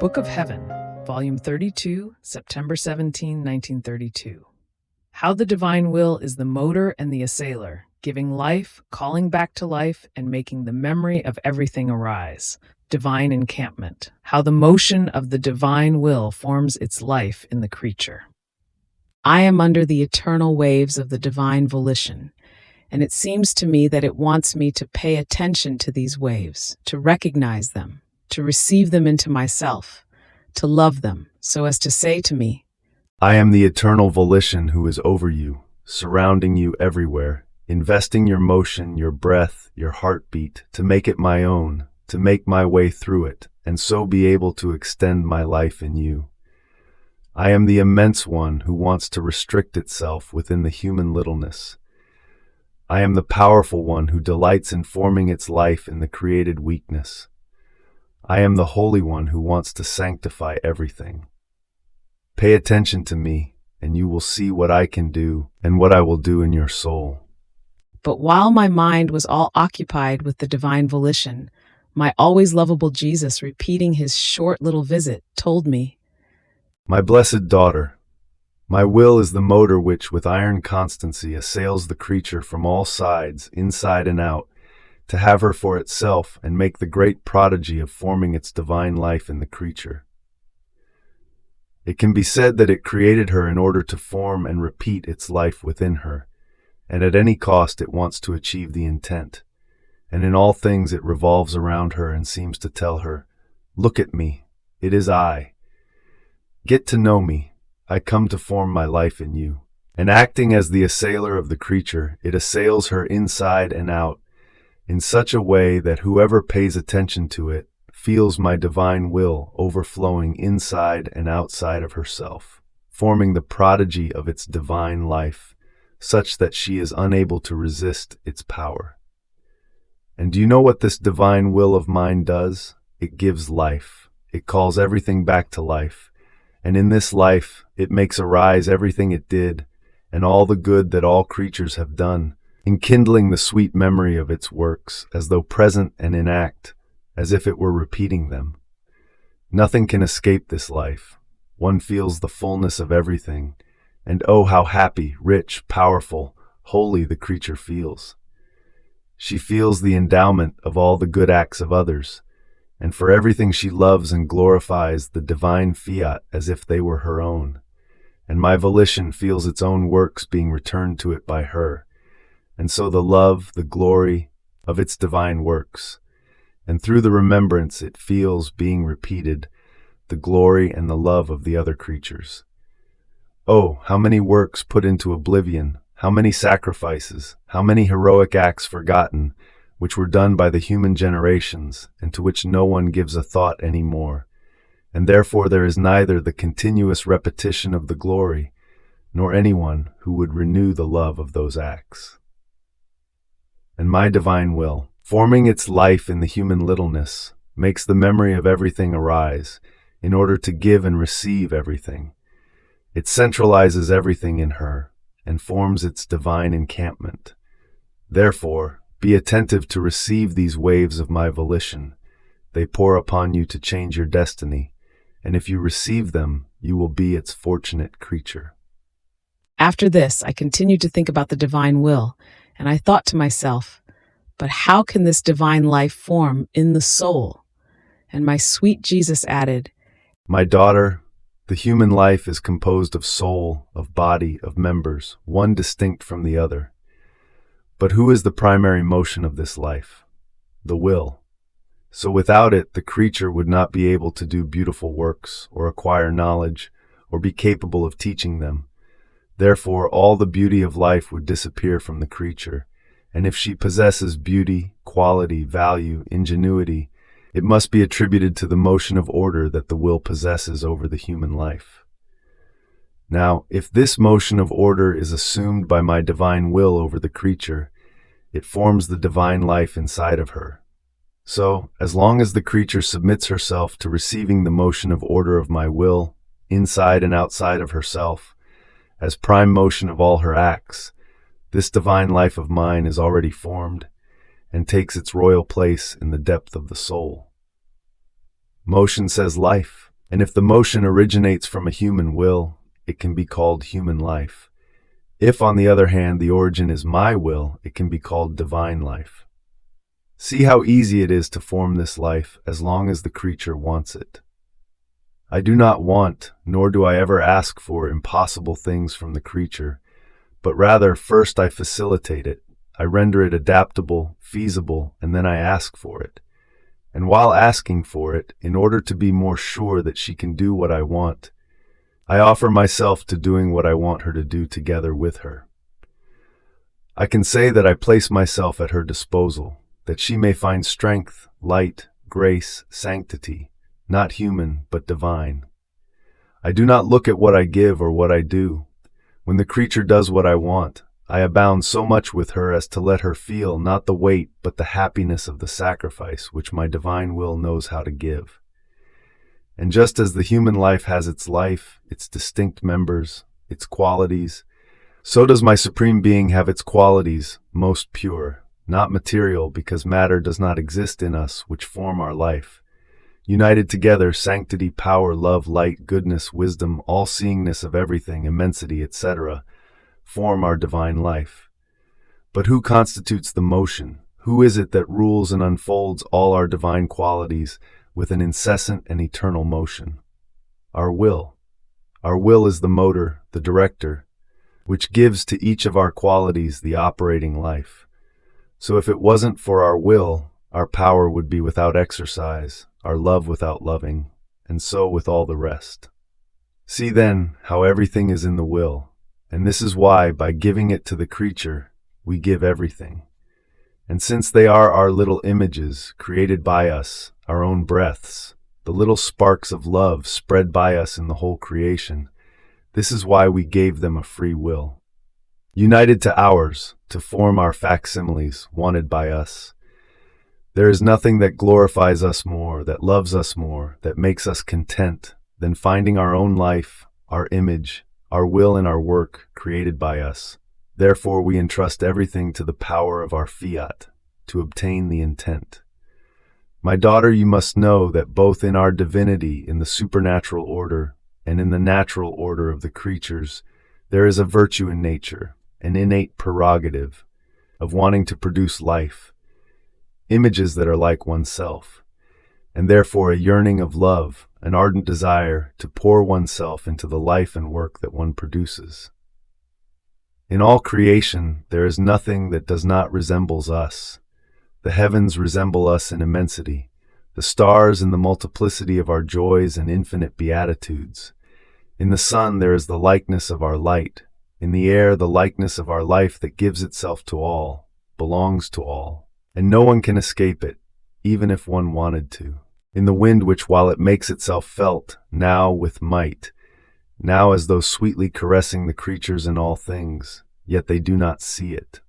Book of Heaven, Volume 32, September 17, 1932. How the divine will is the motor and the assailer, giving life, calling back to life, and making the memory of everything arise. Divine encampment. How the motion of the divine will forms its life in the creature. I am under the eternal waves of the divine volition, and it seems to me that it wants me to pay attention to these waves, to recognize them, to receive them into myself, to love them, so as to say to me, I am the eternal volition who is over you, surrounding you everywhere, investing your motion, your breath, your heartbeat, to make it my own, to make my way through it, and so be able to extend my life in you. I am the immense one who wants to restrict itself within the human littleness. I am the powerful one who delights in forming its life in the created weakness. I am the Holy One who wants to sanctify everything. Pay attention to me, and you will see what I can do and what I will do in your soul. But while my mind was all occupied with the divine volition, my always lovable Jesus, repeating his short little visit, told me, My blessed daughter, my will is the motor which with iron constancy assails the creature from all sides, inside and out, to have her for itself and make the great prodigy of forming its divine life in the creature. It can be said that it created her in order to form and repeat its life within her, and at any cost it wants to achieve the intent, and in all things it revolves around her and seems to tell her, Look at me, it is I. Get to know me, I come to form my life in you. And acting as the assailer of the creature, it assails her inside and out, in such a way that whoever pays attention to it feels my divine will overflowing inside and outside of herself, forming the prodigy of its divine life, such that she is unable to resist its power. And do you know what this divine will of mine does? It gives life. It calls everything back to life. And in this life, it makes arise everything it did, and all the good that all creatures have done, enkindling the sweet memory of its works, as though present and in act, as if it were repeating them. Nothing can escape this life. One feels the fullness of everything, and oh, how happy, rich, powerful, holy the creature feels. She feels the endowment of all the good acts of others, and for everything she loves and glorifies the divine fiat as if they were her own. And my volition feels its own works being returned to it by her, and so the love, the glory of its divine works, and through the remembrance it feels being repeated, the glory and the love of the other creatures. Oh, how many works put into oblivion, how many sacrifices, how many heroic acts forgotten, which were done by the human generations, and to which no one gives a thought any more. And therefore there is neither the continuous repetition of the glory, nor anyone who would renew the love of those acts. And my divine will, forming its life in the human littleness, makes the memory of everything arise, in order to give and receive everything. It centralizes everything in her, and forms its divine encampment. Therefore, be attentive to receive these waves of my volition. They pour upon you to change your destiny, and if you receive them, you will be its fortunate creature. After this, I continued to think about the divine will, and I thought to myself, but how can this divine life form in the soul? And my sweet Jesus added, My daughter, the human life is composed of soul, of body, of members, one distinct from the other. But who is the primary motion of this life? The will. So without it, the creature would not be able to do beautiful works, or acquire knowledge, or be capable of teaching them. Therefore, all the beauty of life would disappear from the creature, and if she possesses beauty, quality, value, ingenuity, it must be attributed to the motion of order that the will possesses over the human life. Now, if this motion of order is assumed by my divine will over the creature, it forms the divine life inside of her. So, as long as the creature submits herself to receiving the motion of order of my will, inside and outside of herself, as prime motion of all her acts, this divine life of mine is already formed, and takes its royal place in the depth of the soul. Motion says life, And if the motion originates from a human will, it can be called human life. If, on the other hand, the origin is my will, it can be called divine life. See how easy it is to form this life as long as the creature wants it. I do not want, nor do I ever ask for impossible things from the creature, but rather first I facilitate it, I render it adaptable, feasible, and then I ask for it. And while asking for it, in order to be more sure that she can do what I want, I offer myself to doing what I want her to do together with her. I can say that I place myself at her disposal, that she may find strength, light, grace, sanctity, not human, but divine. I do not look at what I give or what I do. When the creature does what I want, I abound so much with her as to let her feel not the weight, but the happiness of the sacrifice which my divine will knows how to give. And just as the human life has its life, its distinct members, its qualities, so does my supreme being have its qualities, most pure, not material, because matter does not exist in us, which form our life. United together, sanctity, power, love, light, goodness, wisdom, all-seeingness of everything, immensity, etc., form our divine life. But who constitutes the motion? Who is it that rules and unfolds all our divine qualities with an incessant and eternal motion? Our will. Our will is the motor, the director, which gives to each of our qualities the operating life. So if it wasn't for our will, our power would be without exercise, our love without loving, and so with all the rest. See then how everything is in the will, and this is why, by giving it to the creature, we give everything. And since they are our little images, created by us, our own breaths, the little sparks of love spread by us in the whole creation, this is why we gave them a free will. United to ours, to form our facsimiles, wanted by us. There is nothing that glorifies us more, that loves us more, that makes us content, than finding our own life, our image, our will and our work created by us. Therefore we entrust everything to the power of our fiat, to obtain the intent. My daughter, you must know that both in our divinity, in the supernatural order, and in the natural order of the creatures, there is a virtue in nature, an innate prerogative, of wanting to produce life, images that are like oneself, and therefore a yearning of love, an ardent desire to pour oneself into the life and work that one produces. In all creation, there is nothing that does not resemble us. The heavens resemble us in immensity, the stars in the multiplicity of our joys and infinite beatitudes. In the sun there is the likeness of our light, in the air the likeness of our life that gives itself to all, belongs to all, and no one can escape it, even if one wanted to. In the wind which, while it makes itself felt, now with might, now as though sweetly caressing the creatures in all things, yet they do not see it.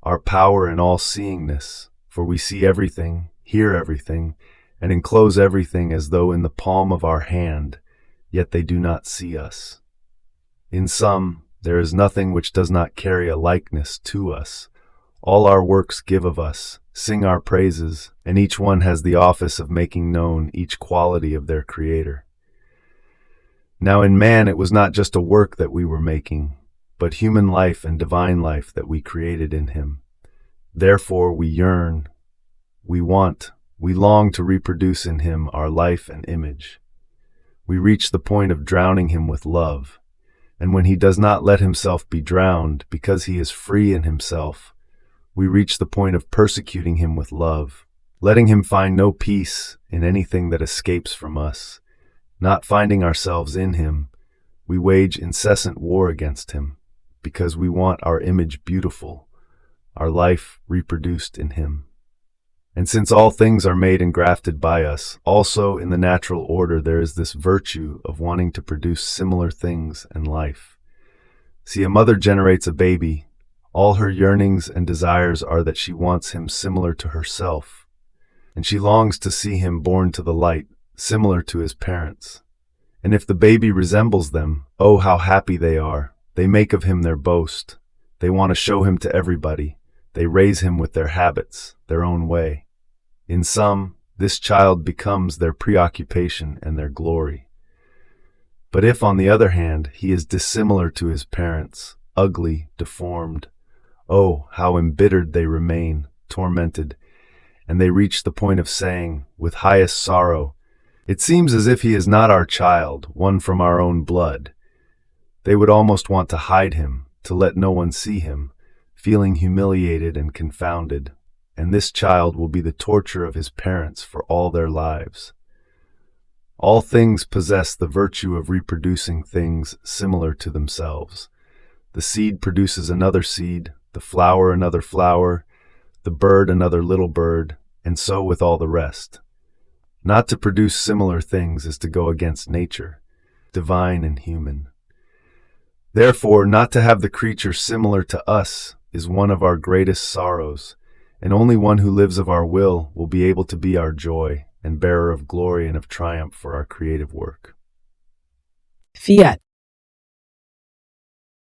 Our power in all-seeingness, for we see everything, hear everything, and enclose everything as though in the palm of our hand, yet they do not see us. In sum, there is nothing which does not carry a likeness to us. All our works give of us, sing our praises, and each one has the office of making known each quality of their Creator. Now in man it was not just a work that we were making, but human life and divine life that we created in him. Therefore we yearn, we want, we long to reproduce in him our life and image. We reach the point of drowning him with love, and when he does not let himself be drowned because he is free in himself, we reach the point of persecuting him with love, letting him find no peace in anything that escapes from us. Not finding ourselves in him, we wage incessant war against him, because we want our image beautiful, our life reproduced in him. And since all things are made and grafted by us, also in the natural order there is this virtue of wanting to produce similar things and life. See, a mother generates a baby. All her yearnings and desires are that she wants him similar to herself, and she longs to see him born to the light, similar to his parents. And if the baby resembles them, oh, how happy they are. They make of him their boast. They want to show him to everybody. They raise him with their habits, their own way. In sum, this child becomes their preoccupation and their glory. But if, on the other hand, he is dissimilar to his parents, ugly, deformed, oh, how embittered they remain, tormented, and they reach the point of saying, with highest sorrow, "It seems as if he is not our child, one from our own blood." They would almost want to hide him, to let no one see him, feeling humiliated and confounded, and this child will be the torture of his parents for all their lives. All things possess the virtue of reproducing things similar to themselves. The seed produces another seed, the flower another flower, the bird another little bird, and so with all the rest. Not to produce similar things is to go against nature, divine and human. Therefore, not to have the creature similar to us is one of our greatest sorrows, and only one who lives of our will be able to be our joy and bearer of glory and of triumph for our creative work. Fiat.